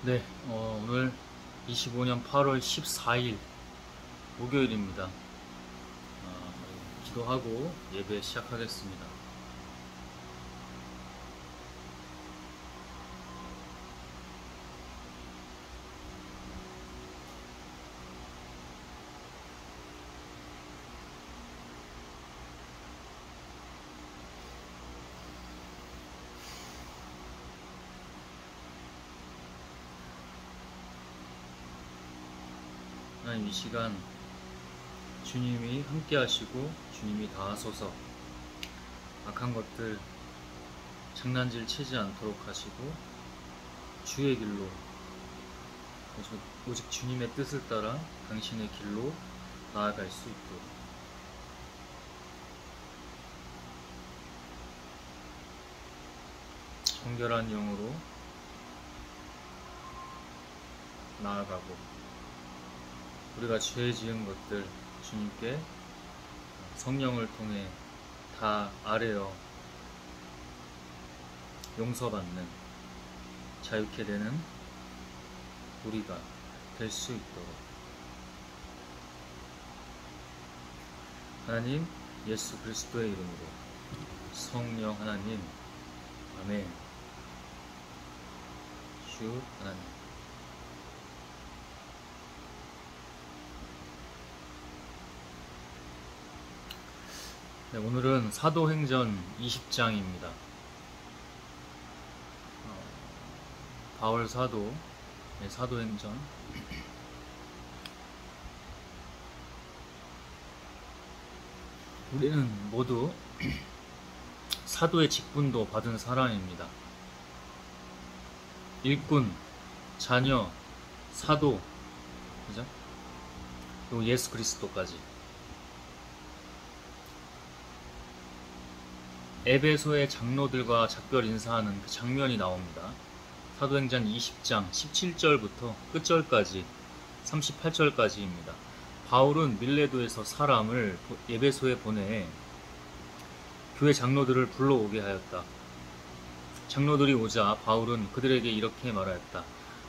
네, 오늘 25년 8월 14일 목요일입니다. 기도하고 예배 시작하겠습니다. 하나님, 이 시간 주님이 함께 하시고 주님이 다 하소서, 악한 것들 장난질 치지 않도록 하시고 주의 길로, 오직 주님의 뜻을 따라 당신의 길로 나아갈 수 있도록 정결한 영으로 나아가고, 우리가 죄 지은 것들 주님께 성령을 통해 다 아뢰어 용서받는 자유케 되는 우리가 될 수 있도록 하나님 예수 그리스도의 이름으로, 성령 하나님, 아멘. 주 하나님. 네, 오늘은 사도행전 20장입니다. 바울 사도, 사도행전. 우리는 모두 사도의 직분도 받은 사람입니다. 일꾼, 자녀, 사도, 그죠? 그리고 예수 그리스도까지. 에베소의 장로들과 작별 인사하는 그 장면이 나옵니다. 사도행전 20장 17절부터 끝절까지 38절까지입니다. 바울은 밀레도에서 사람을 에베소에 보내 교회 장로들을 불러오게 하였다. 장로들이 오자 바울은 그들에게 이렇게 말하였다.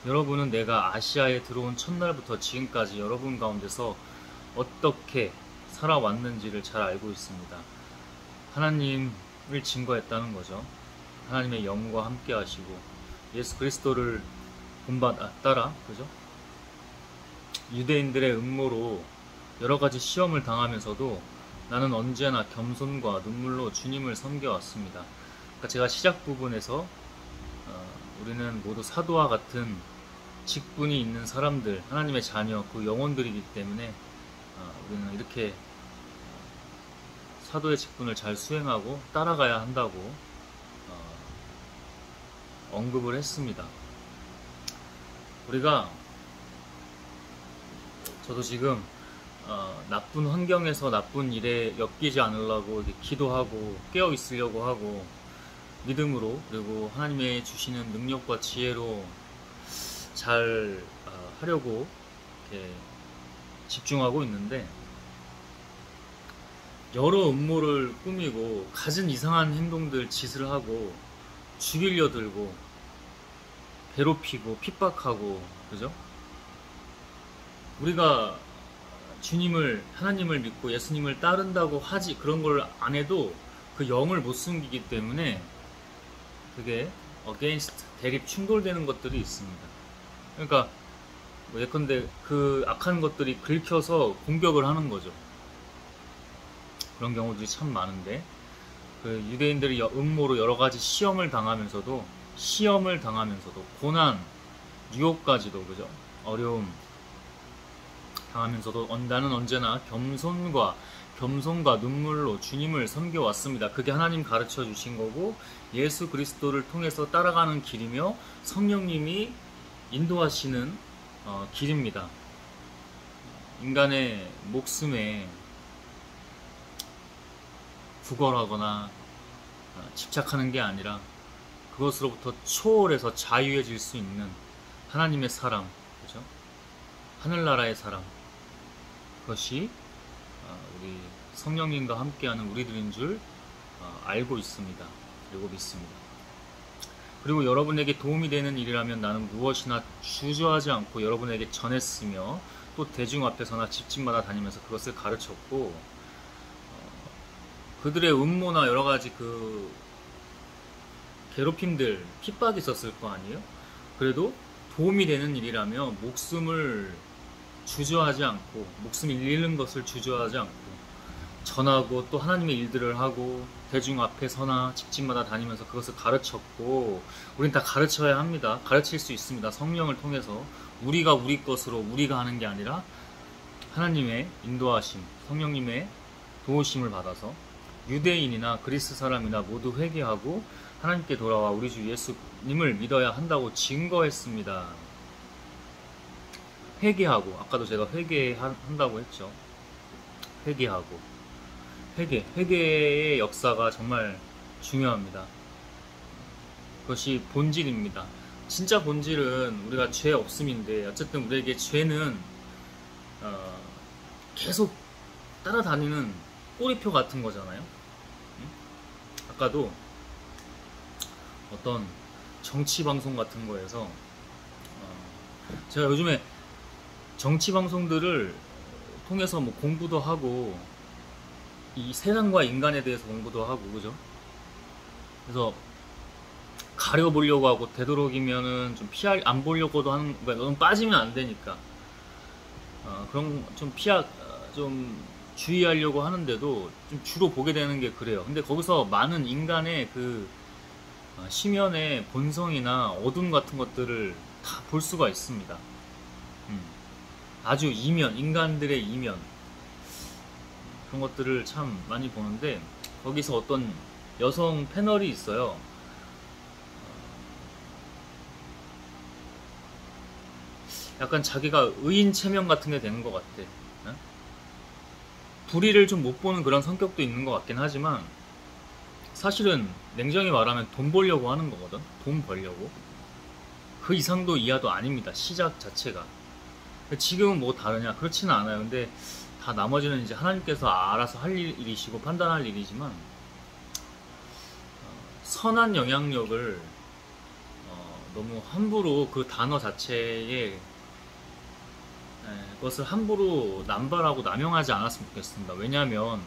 여러분은 내가 아시아에 들어온 첫날부터 지금까지 여러분 가운데서 어떻게 살아왔는지를 잘 알고 있습니다. 하나님을 증거했다는 거죠. 하나님의 영과 함께 하시고 예수 그리스도를 따라, 그죠? 유대인들의 음모로 여러 가지 시험을 당하면서도 나는 언제나 겸손과 눈물로 주님을 섬겨왔습니다. 그러니까 제가 시작 부분에서 우리는 모두 사도와 같은 직분이 있는 사람들, 하나님의 자녀, 그 영혼들이기 때문에 우리는 이렇게 사도의 직분을 잘 수행하고 따라가야 한다고 언급을 했습니다. 저도 지금 나쁜 환경에서 나쁜 일에 엮이지 않으려고 기도하고 깨어 있으려고 하고 믿음으로, 그리고 하나님의 주시는 능력과 지혜로 잘 하려고 이렇게 집중하고 있는데, 여러 음모를 꾸미고 갖은 이상한 행동들, 짓을 하고 죽이려 들고 괴롭히고 핍박하고, 그죠? 우리가 하나님을 믿고 예수님을 따른다고 하지, 그런 걸 안 해도 그 영을 못 숨기기 때문에 그게 against, 대립, 충돌되는 것들이 있습니다. 그러니까 예컨대 그 악한 것들이 긁혀서 공격을 하는 거죠. 그런 경우들이 참 많은데, 그 유대인들이 음모로 여러 가지 시험을 당하면서도 고난, 유혹까지도, 그죠? 어려움 당하면서도 나는 언제나 겸손과 눈물로 주님을 섬겨왔습니다. 그게 하나님 가르쳐 주신 거고 예수 그리스도를 통해서 따라가는 길이며 성령님이 인도하시는 길입니다. 인간의 목숨에 구걸하거나 집착하는 게 아니라 그것으로부터 초월해서 자유해질 수 있는 하나님의 사람, 그죠? 하늘나라의 사람, 그것이 우리 성령님과 함께하는 우리들인 줄 알고 있습니다. 그리고 믿습니다. 그리고 여러분에게 도움이 되는 일이라면 나는 무엇이나 주저하지 않고 여러분에게 전했으며 또 대중 앞에서나 집집마다 다니면서 그것을 가르쳤고 그들의 음모나 여러 가지 그 괴롭힘들, 핍박이 있었을 거 아니에요? 그래도 도움이 되는 일이라면 목숨을 주저하지 않고 목숨 잃는 것을 주저하지 않고 전하고 또 하나님의 일들을 하고 대중 앞에서나 집집마다 다니면서 그것을 가르쳤고 우린 다 가르쳐야 합니다. 가르칠 수 있습니다. 성령을 통해서 우리가 우리 것으로 우리가 하는 게 아니라 하나님의 인도하심, 성령님의 도우심을 받아서 유대인이나 그리스 사람이나 모두 회개하고 하나님께 돌아와 우리 주 예수님을 믿어야 한다고 증거했습니다. 회개하고 아까도 제가 회개한다고 했죠. 회개하고 회개의 역사가 정말 중요합니다. 그것이 본질입니다. 진짜 본질은 우리가 죄 없음인데 어쨌든 우리에게 죄는 계속 따라다니는 꼬리표 같은 거잖아요. 아까도 어떤 정치 방송 같은 거에서 제가 요즘에 정치 방송들을 통해서 뭐 공부도 하고 이 세상과 인간에 대해서 공부도 하고 그죠? 그래서 가려보려고 하고 되도록이면은 좀 안 보려고도 하는 그러니까 너무 빠지면 안 되니까 그런 좀 좀 주의하려고 하는데도 좀 주로 보게 되는 게 그래요. 근데 거기서 많은 인간의 그 심연의 본성이나 어둠 같은 것들을 다 볼 수가 있습니다. 아주 인간들의 이면 그런 것들을 참 많이 보는데 거기서 어떤 여성 패널이 있어요. 약간 자기가 의인 체면 같은 게 되는 것 같아. 불의를 좀 못 보는 그런 성격도 있는 것 같긴 하지만 사실은 냉정히 말하면 돈 벌려고 하는 거거든. 돈 벌려고. 그 이상도 이하도 아닙니다. 시작 자체가. 지금은 뭐 다르냐? 그렇지는 않아요. 근데 다 나머지는 이제 하나님께서 알아서 할 일이시고 판단할 일이지만 선한 영향력을 너무 함부로 그 단어 자체에 그것을 함부로 남발하고 남용하지 않았으면 좋겠습니다. 왜냐하면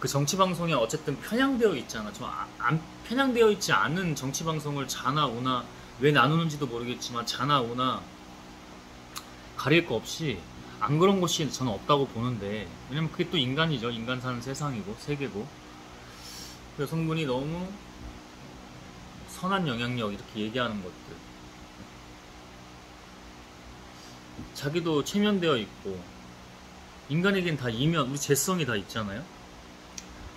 그 정치방송에 어쨌든 편향되어 있잖아. 좀 안 편향되어 있지 않은 정치방송을 자나 우나 왜 나누는지도 모르겠지만 자나 우나 가릴 거 없이 안 그런 곳이 저는 없다고 보는데 왜냐면 그게 또 인간이죠. 인간 사는 세상이고 세계고 그 여성분이 너무 선한 영향력 이렇게 얘기하는 것들 자기도 체면되어 있고 인간에겐 다 이면 우리 재성이 다 있잖아요.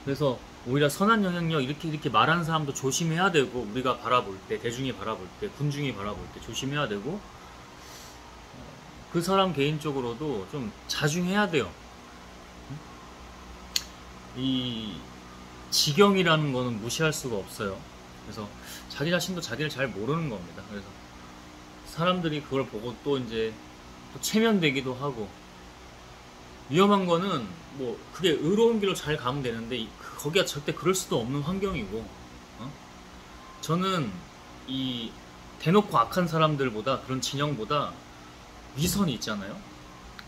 그래서 오히려 선한 영향력 이렇게 말하는 사람도 조심해야 되고 우리가 바라볼 때 대중이 바라볼 때 군중이 바라볼 때 조심해야 되고 그 사람 개인적으로도 좀 자중해야 돼요. 이 지경이라는 거는 무시할 수가 없어요. 그래서 자기 자신도 자기를 잘 모르는 겁니다. 그래서 사람들이 그걸 보고 또 이제 또 체면되기도 하고 위험한 거는 뭐 그게 의로운 길로 잘 가면 되는데 거기가 절대 그럴 수도 없는 환경이고 저는 이 대놓고 악한 사람들보다 그런 진영보다 위선이 있잖아요.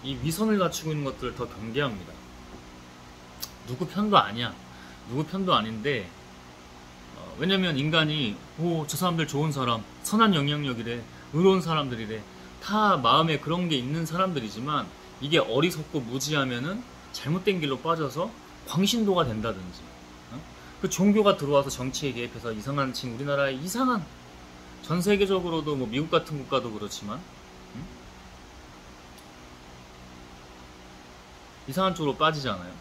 이 위선을 갖추고 있는 것들을 더 경계합니다. 누구 편도 아니야. 누구 편도 아닌데 왜냐면 인간이 저 사람들 좋은 사람, 선한 영향력이래, 의로운 사람들이래 다 마음에 그런 게 있는 사람들이지만 이게 어리석고 무지하면은 잘못된 길로 빠져서 광신도가 된다든지 그 종교가 들어와서 정치에 개입해서 이상한 우리나라의 이상한 전 세계적으로도 뭐 미국 같은 국가도 그렇지만 이상한 쪽으로 빠지잖아요.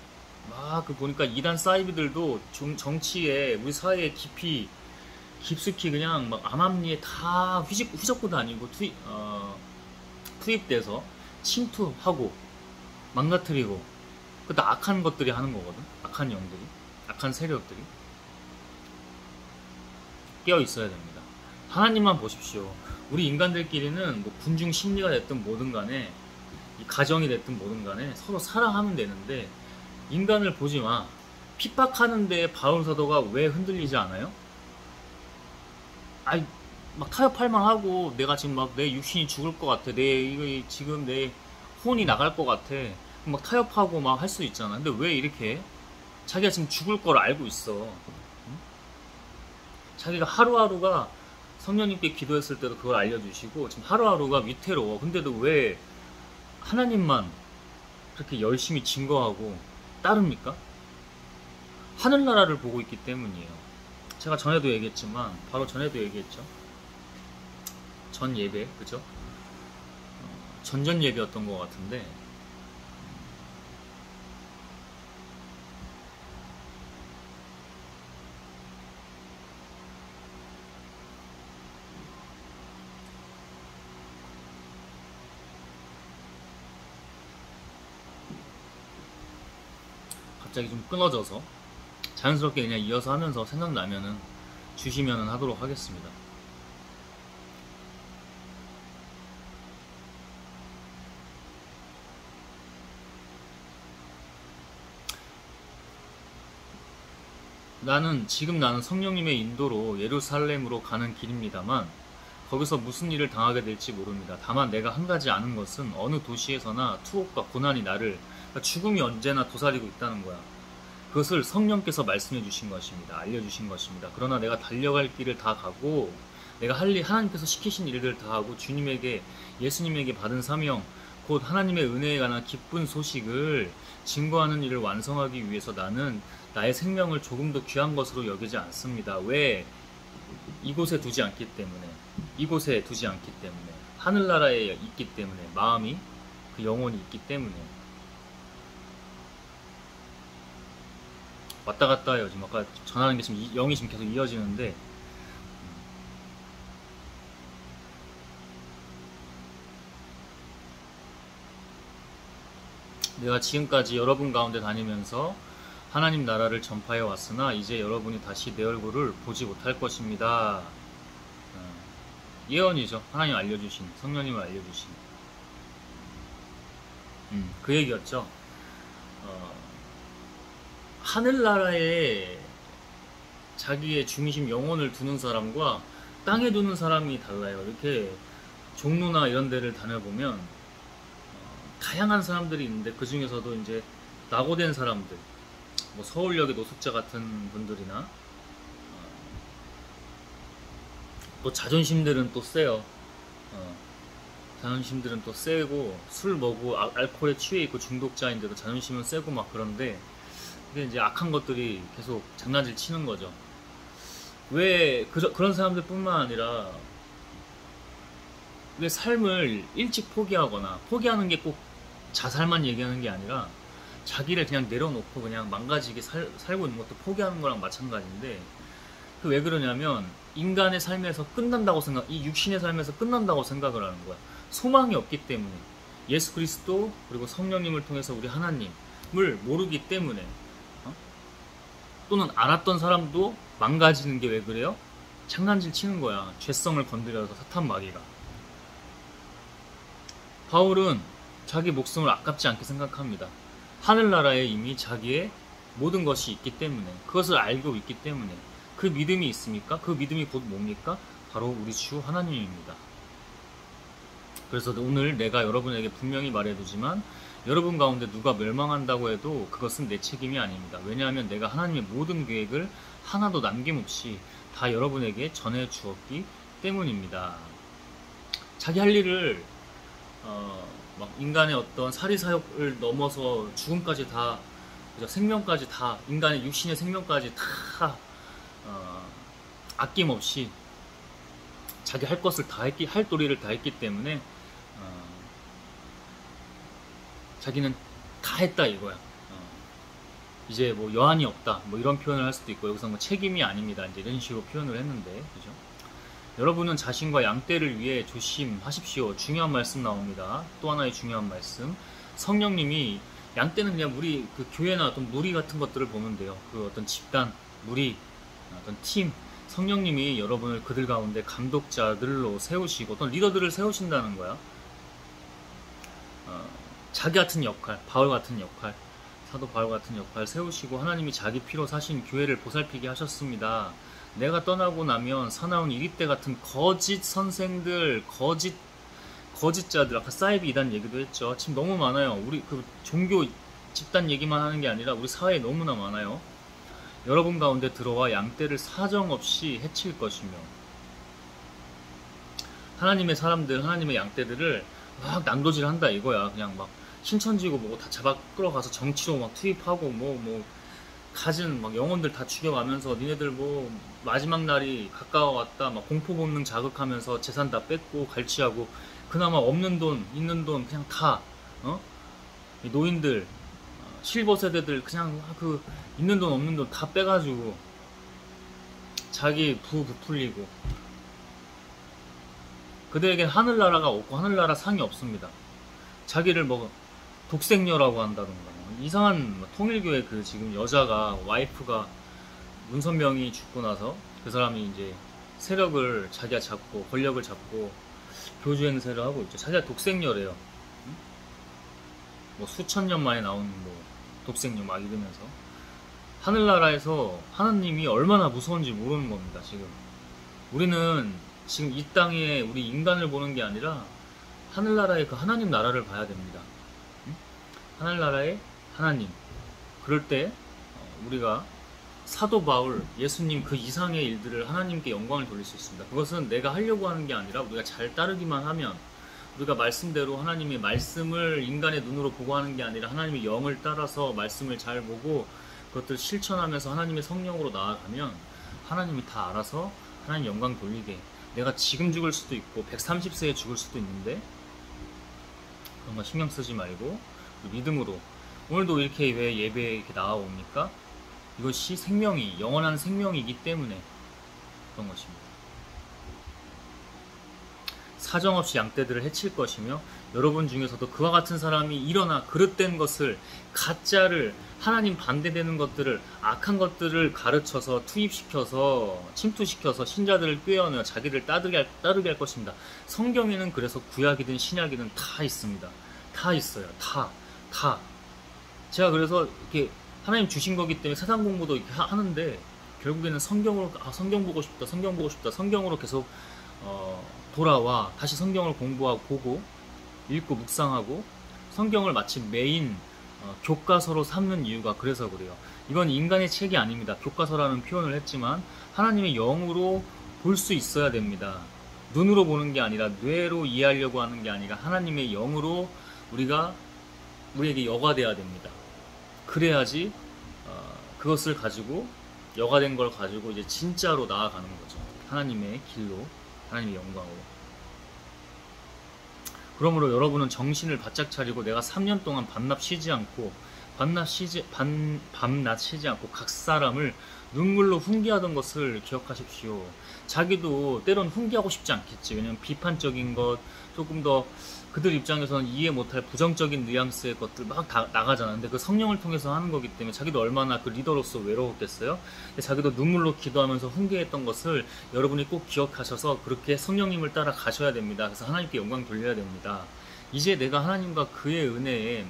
막 그 보니까 이단 사이비들도 정치에 우리 사회에 깊숙이 그냥 막 암암리에 다 휘젓고 다니고 투입돼서 침투하고 망가뜨리고 그것도 악한 것들이 하는 거거든. 악한 영들이, 악한 세력들이 깨어 있어야 됩니다. 하나님만 보십시오. 우리 인간들끼리는 뭐 군중 심리가 됐든 뭐든 간에 이 가정이 됐든 뭐든 간에 서로 사랑하면 되는데 인간을 보지 마. 핍박하는데 바울 사도가 왜 흔들리지 않아요? 아이 막 타협할 만하고 내가 지금 막 내 육신이 죽을 것 같아. 내 이거 지금 내 혼이 나갈 것 같아. 막 타협하고 막 할 수 있잖아. 근데 왜 이렇게 자기가 지금 죽을 걸 알고 있어. 응? 자기가 하루하루가 성령님께 기도했을 때도 그걸 알려주시고 지금 하루하루가 위태로워. 근데도 왜 하나님만 그렇게 열심히 증거하고 따릅니까? 하늘나라를 보고 있기 때문이에요. 제가 전에도 얘기했지만 바로 전에도 얘기했죠. 전 예배, 그죠? 전전 예배였던 것 같은데 갑자기 좀 끊어져서 자연스럽게 그냥 이어서 하면서 생각나면은 주시면은 하도록 하겠습니다. 지금 나는 성령님의 인도로 예루살렘으로 가는 길입니다만 거기서 무슨 일을 당하게 될지 모릅니다. 다만 내가 한 가지 아는 것은 어느 도시에서나 투옥과 고난이 그러니까 죽음이 언제나 도사리고 있다는 거야. 그것을 성령께서 말씀해 주신 것입니다. 알려주신 것입니다. 그러나 내가 달려갈 길을 다 가고 내가 할 일, 하나님께서 시키신 일들을 다 하고 주님에게, 예수님에게 받은 사명, 곧 하나님의 은혜에 관한 기쁜 소식을 증거하는 일을 완성하기 위해서 나는 나의 생명을 조금 더 귀한 것으로 여기지 않습니다. 왜? 이곳에 두지 않기 때문에, 이곳에 두지 않기 때문에, 하늘나라에 있기 때문에, 마음이, 그 영혼이 있기 때문에. 왔다 갔다 해요. 지금 아까 전하는 게 지금 영이 지금 계속 이어지는데, 내가 지금까지 여러분 가운데 다니면서 하나님 나라를 전파해 왔으나 이제 여러분이 다시 내 얼굴을 보지 못할 것입니다. 예언이죠. 하나님 알려주신, 성령님을 알려주신 그 얘기였죠. 하늘나라에 자기의 중심 영혼을 두는 사람과 땅에 두는 사람이 달라요. 이렇게 종로나 이런 데를 다녀보면 다양한 사람들이 있는데 그 중에서도 이제 낙오된 사람들, 뭐 서울역의 노숙자 같은 분들이나 또 자존심들은 또 세요. 자존심들은 또 세고 술 먹고 알코올에 취해 있고 중독자인데도 자존심은 세고 막 그런데 근데 이제 악한 것들이 계속 장난질 치는 거죠. 왜 그런 사람들 뿐만 아니라 왜 삶을 일찍 포기하거나 포기하는 게 꼭 자살만 얘기하는 게 아니라 자기를 그냥 내려놓고 그냥 망가지게 살고 있는 것도 포기하는 거랑 마찬가지인데 그 왜 그러냐면 인간의 삶에서 끝난다고 이 육신의 삶에서 끝난다고 생각을 하는 거야. 소망이 없기 때문에 예수 그리스도 그리고 성령님을 통해서 우리 하나님을 모르기 때문에 또는 알았던 사람도 망가지는 게 왜 그래요? 장난질 치는 거야. 죄성을 건드려서 사탄 마귀가. 바울은 자기 목숨을 아깝지 않게 생각합니다. 하늘나라에 이미 자기의 모든 것이 있기 때문에 그것을 알고 있기 때문에 그 믿음이 있습니까? 그 믿음이 곧 뭡니까? 바로 우리 주 하나님입니다. 그래서 오늘 내가 여러분에게 분명히 말해두지만 여러분 가운데 누가 멸망한다고 해도 그것은 내 책임이 아닙니다. 왜냐하면 내가 하나님의 모든 계획을 하나도 남김없이 다 여러분에게 전해주었기 때문입니다. 자기 할 일을 막 인간의 어떤 사리사욕을 넘어서 죽음까지 다, 생명까지 다, 인간의 육신의 생명까지 다 아낌없이 자기 할 것을 다 했기, 할 도리를 다 했기 때문에 자기는 다 했다 이거야. 이제 뭐 여한이 없다 뭐 이런 표현을 할 수도 있고 여기서 뭐 책임이 아닙니다 이제 이런 식으로 표현을 했는데 그죠? 여러분은 자신과 양떼를 위해 조심하십시오. 중요한 말씀 나옵니다. 또 하나의 중요한 말씀. 성령님이 양떼는 그냥 우리 그 교회나 어떤 무리 같은 것들을 보면 돼요. 그 어떤 집단, 무리, 어떤 팀. 성령님이 여러분을 그들 가운데 감독자들로 세우시고 어떤 리더들을 세우신다는 거야. 자기 같은 역할, 바울 같은 역할, 사도 바울 같은 역할 세우시고 하나님이 자기 피로 사신 교회를 보살피게 하셨습니다. 내가 떠나고 나면 사나운 이리떼 같은 거짓 선생들, 거짓자들, 아까 사이비 이단 얘기도 했죠. 지금 너무 많아요. 우리 그 종교 집단 얘기만 하는 게 아니라 우리 사회에 너무나 많아요. 여러분 가운데 들어와 양떼를 사정없이 해칠 것이며, 하나님의 사람들, 하나님의 양떼들을 막 난도질한다 이거야. 그냥 막 신천지고 뭐고 다 잡아 끌어가서 정치로 막 투입하고 가진 막 영혼들 다 죽여가면서 니네들 뭐 마지막 날이 가까워왔다 막 공포 본능 자극하면서 재산 다 뺏고 갈취하고, 그나마 없는 돈 있는 돈 그냥 다 이 노인들, 실버 세대들 그냥 그 있는 돈 없는 돈 다 빼가지고 자기 부풀리고, 그들에겐 하늘나라가 없고 하늘나라 상이 없습니다. 자기를 뭐 독생녀라고 한다던가 이상한 통일교회 그 지금 여자가 와이프가 문선명이 죽고 나서 그 사람이 이제 세력을 자기가 잡고 권력을 잡고 교주 행세를 하고 있죠. 자기가 독생녀래요. 뭐 수천 년 만에 나온 뭐 독생녀 막 이러면서, 하늘나라에서 하나님이 얼마나 무서운지 모르는 겁니다. 지금 우리는 지금 이 땅에 우리 인간을 보는 게 아니라 하늘나라의 그 하나님 나라를 봐야 됩니다. 하늘나라의 하나님. 그럴 때 우리가 사도 바울, 예수님 그 이상의 일들을 하나님께 영광을 돌릴 수 있습니다. 그것은 내가 하려고 하는 게 아니라 우리가 잘 따르기만 하면, 우리가 말씀대로 하나님의 말씀을 인간의 눈으로 보고 하는 게 아니라 하나님의 영을 따라서 말씀을 잘 보고 그것들 실천하면서 하나님의 성령으로 나아가면 하나님이 다 알아서 하나님 영광 돌리게. 내가 지금 죽을 수도 있고 130세에 죽을 수도 있는데 그런 거 신경 쓰지 말고 믿음으로, 오늘도 이렇게 왜 예배에 이렇게 나와옵니까? 이것이 생명이, 영원한 생명이기 때문에 그런 것입니다. 사정없이 양떼들을 해칠 것이며, 여러분 중에서도 그와 같은 사람이 일어나 그릇된 것을, 가짜를, 하나님 반대되는 것들을, 악한 것들을 가르쳐서 투입시켜서 침투시켜서 신자들을 꿰어내어 자기를 따르게 할 것입니다. 성경에는 그래서 구약이든 신약이든 다 있습니다. 다 있어요. 다. 제가 그래서 이렇게 하나님 주신 거기 때문에 세상 공부도 이렇게 하는데, 결국에는 성경으로, 성경 보고 싶다, 성경으로 계속 돌아와 다시 성경을 공부하고 보고 읽고 묵상하고 성경을 마치 메인 교과서로 삼는 이유가 그래서 그래요. 이건 인간의 책이 아닙니다. 교과서라는 표현을 했지만 하나님의 영으로 볼 수 있어야 됩니다. 눈으로 보는 게 아니라, 뇌로 이해하려고 하는 게 아니라 하나님의 영으로 우리에게 여과돼야 됩니다. 그래야지 그것을 가지고, 여과된 걸 가지고 이제 진짜로 나아가는 거죠. 하나님의 길로, 하나님의 영광으로. 그러므로 여러분은 정신을 바짝 차리고, 내가 3년 동안 밤낮 쉬지 않고 각 사람을 눈물로 훈계하던 것을 기억하십시오. 자기도 때론 훈계하고 싶지 않겠지. 왜냐면 비판적인 것, 조금 더 그들 입장에서는 이해 못할 부정적인 뉘앙스의 것들 막 다 나가잖아. 근데 그 성령을 통해서 하는 거기 때문에 자기도 얼마나 그 리더로서 외로웠겠어요. 근데 자기도 눈물로 기도하면서 훈계했던 것을 여러분이 꼭 기억하셔서 그렇게 성령님을 따라 가셔야 됩니다. 그래서 하나님께 영광 돌려야 됩니다. 이제 내가 하나님과 그의 은혜의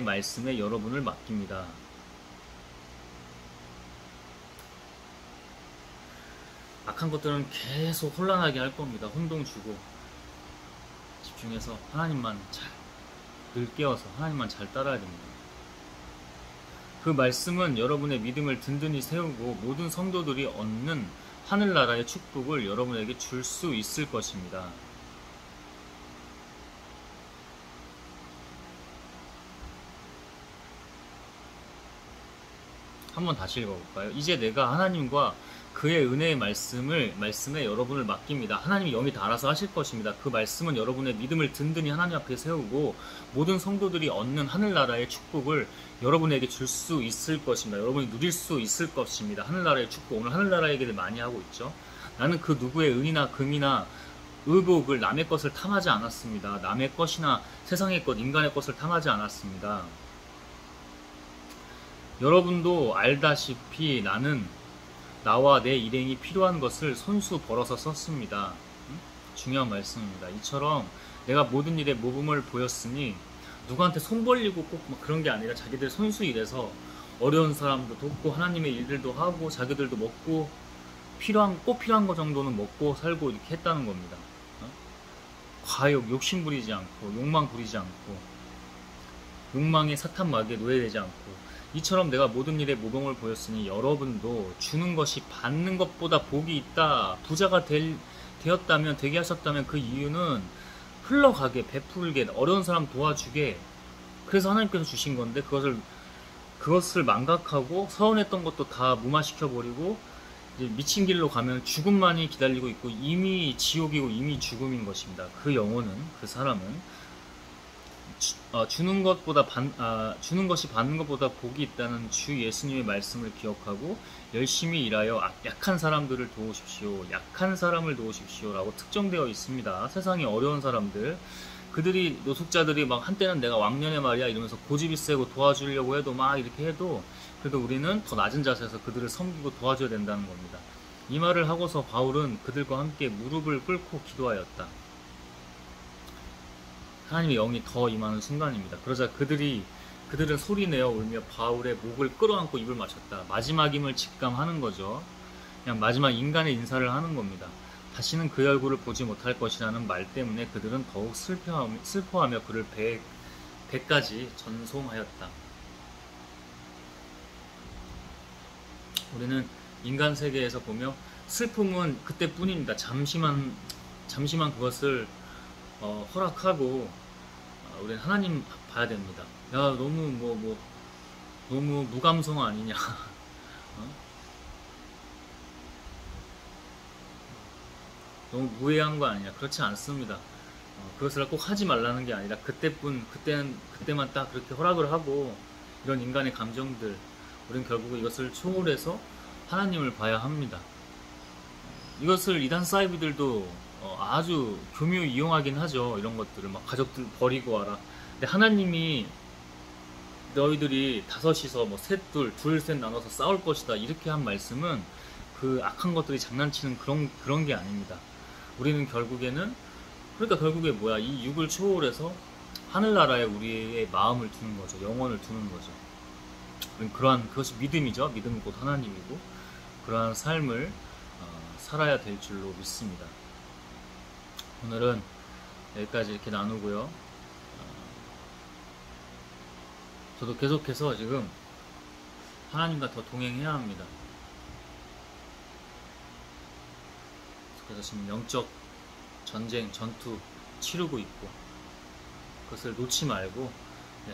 말씀에 여러분을 맡깁니다. 악한 것들은 계속 혼란하게 할 겁니다. 혼동 주고. 집중해서 하나님만 늘 깨워서 하나님만 잘 따라야 됩니다. 그 말씀은 여러분의 믿음을 든든히 세우고 모든 성도들이 얻는 하늘나라의 축복을 여러분에게 줄 수 있을 것입니다. 한번 다시 읽어볼까요? 이제 내가 하나님과 그의 은혜의 말씀에 여러분을 맡깁니다. 하나님이 영이 다 알아서 하실 것입니다. 그 말씀은 여러분의 믿음을 든든히 하나님 앞에 세우고 모든 성도들이 얻는 하늘나라의 축복을 여러분에게 줄 수 있을 것입니다. 여러분이 누릴 수 있을 것입니다. 하늘나라의 축복. 오늘 하늘나라 얘기를 많이 하고 있죠. 나는 그 누구의 은이나 금이나 의복을, 남의 것을 탐하지 않았습니다. 남의 것이나 세상의 것, 인간의 것을 탐하지 않았습니다. 여러분도 알다시피 나는 나와 내 일행이 필요한 것을 손수 벌어서 썼습니다. 중요한 말씀입니다. 이처럼 내가 모든 일에 모범을 보였으니 누구한테 손 벌리고 꼭 그런 게 아니라 자기들 손수 일해서 어려운 사람도 돕고 하나님의 일들도 하고 자기들도 먹고 꼭 필요한 거 정도는 먹고 살고 이렇게 했다는 겁니다. 과욕, 욕심 부리지 않고 욕망 부리지 않고 욕망의 사탄 마귀에 노예되지 않고 이처럼 내가 모든 일에 모범을 보였으니 여러분도 주는 것이 받는 것보다 복이 있다. 부자가 되었다면 되게 하셨다면 그 이유는 흘러가게 베풀게 어려운 사람 도와주게 그래서 하나님께서 주신 건데 그것을 망각하고 서운했던 것도 다 무마시켜버리고 이제 미친 길로 가면 죽음만이 기다리고 있고 이미 지옥이고 이미 죽음인 것입니다. 그 영혼은 그 사람은 주는 것이 받는 것보다 복이 있다는 주 예수님의 말씀을 기억하고 열심히 일하여 약한 사람들을 도우십시오. 약한 사람을 도우십시오. 라고 특정되어 있습니다. 세상에 어려운 사람들 그들이 노숙자들이 막 한때는 내가 왕년에 말이야 이러면서 고집이 세고 도와주려고 해도 막 이렇게 해도 그래도 우리는 더 낮은 자세에서 그들을 섬기고 도와줘야 된다는 겁니다. 이 말을 하고서 바울은 그들과 함께 무릎을 꿇고 기도하였다. 하나님의 영이 더 임하는 순간입니다. 그러자 그들은 소리내어 울며 바울의 목을 끌어안고 입을 맞췄다. 마지막임을 직감하는 거죠. 그냥 마지막 인간의 인사를 하는 겁니다. 다시는 그의 얼굴을 보지 못할 것이라는 말 때문에 그들은 더욱 슬퍼하며 그를 배까지 전송하였다. 우리는 인간 세계에서 보며 슬픔은 그때뿐입니다. 잠시만 그것을 허락하고 우리는 하나님 봐야 됩니다. 야 너무 너무 무감성 아니냐. 너무 무해한 거 아니냐. 그렇지 않습니다. 그것을 꼭 하지 말라는 게 아니라 그때만 딱 그렇게 허락을 하고 이런 인간의 감정들 우리는 결국 이것을 초월해서 하나님을 봐야 합니다. 이것을 이단 사이비들도 아주 교묘히 이용하긴 하죠. 이런 것들을 막 가족들 버리고 와라. 근데 하나님이 너희들이 다섯이서 뭐 둘 셋 나눠서 싸울 것이다 이렇게 한 말씀은 그 악한 것들이 장난치는 그런 게 아닙니다. 우리는 결국에 뭐야 이 육을 초월해서 하늘나라에 우리의 마음을 두는 거죠. 영혼을 두는 거죠. 그것이 믿음이죠. 믿음은 곧 하나님이고 그러한 삶을 살아야 될 줄로 믿습니다. 오늘은 여기까지 이렇게 나누고요. 저도 계속해서 지금 하나님과 더 동행해야 합니다. 그래서 지금 영적 전투 치르고 있고 그것을 놓지 말고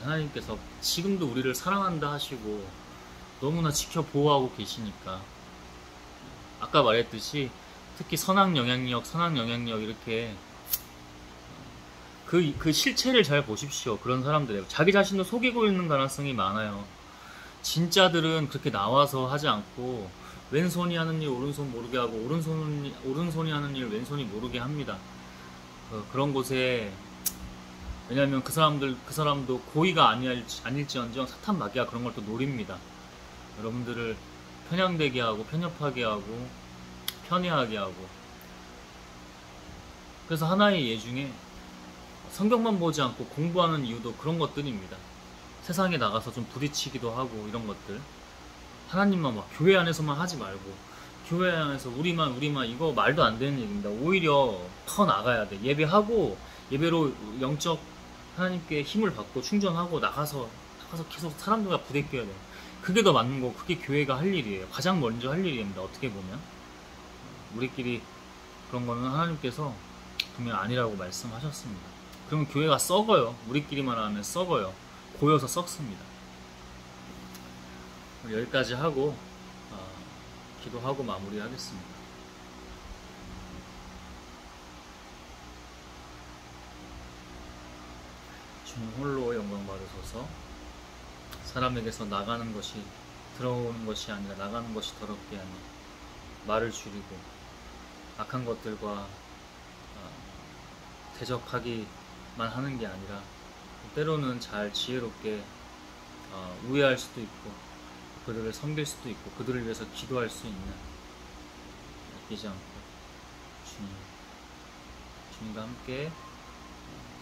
하나님께서 지금도 우리를 사랑한다 하시고 너무나 지켜 보호하고 계시니까 아까 말했듯이 특히 선악 영향력 이렇게 그 실체를 잘 보십시오. 그런 사람들의 자기 자신도 속이고 있는 가능성이 많아요. 진짜들은 그렇게 나와서 하지 않고 왼손이 하는 일 오른손 모르게 하고 오른손이 하는 일 왼손이 모르게 합니다. 그런 곳에 왜냐하면 그 사람도 고의가 아닐지언정 사탄 마귀가 그런 걸 또 노립니다. 여러분들을 편향되게 하고 편협하게 하고 편애하게 하고 그래서 하나의 예 중에 성경만 보지 않고 공부하는 이유도 그런 것들입니다. 세상에 나가서 좀 부딪히기도 하고 이런 것들 하나님만 막 교회 안에서만 하지 말고 교회 안에서 우리만 이거 말도 안 되는 얘기입니다. 오히려 더 나가야 돼. 예배로 영적 하나님께 힘을 받고 충전하고 나가서 계속 사람들과 부대껴야 돼. 그게 더 맞는 거고 그게 교회가 할 일이에요. 가장 먼저 할 일입니다. 어떻게 보면 우리끼리 그런 거는 하나님께서 분명 아니라고 말씀하셨습니다. 그러면 교회가 썩어요. 우리끼리만 하면 썩어요. 고여서 썩습니다. 여기까지 하고 기도하고 마무리하겠습니다. 주님 홀로 영광 받으소서. 사람에게서 들어오는 것이 아니라 나가는 것이 더럽게 하니 말을 줄이고 악한 것들과 대적하기만 하는 게 아니라 때로는 잘 지혜롭게 우애할 수도 있고 그들을 섬길 수도 있고 그들을 위해서 기도할 수 있는 아끼지 않고 주님과 함께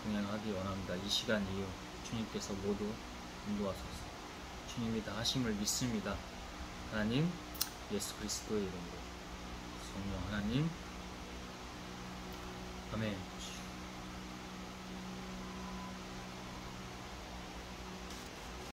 동행하기 원합니다. 이 시간 이후 주님께서 모두 인도하소서. 주님이 다 하심을 믿습니다. 하나님, 예수 그리스도의 이름으로 성령 하나님, 아멘.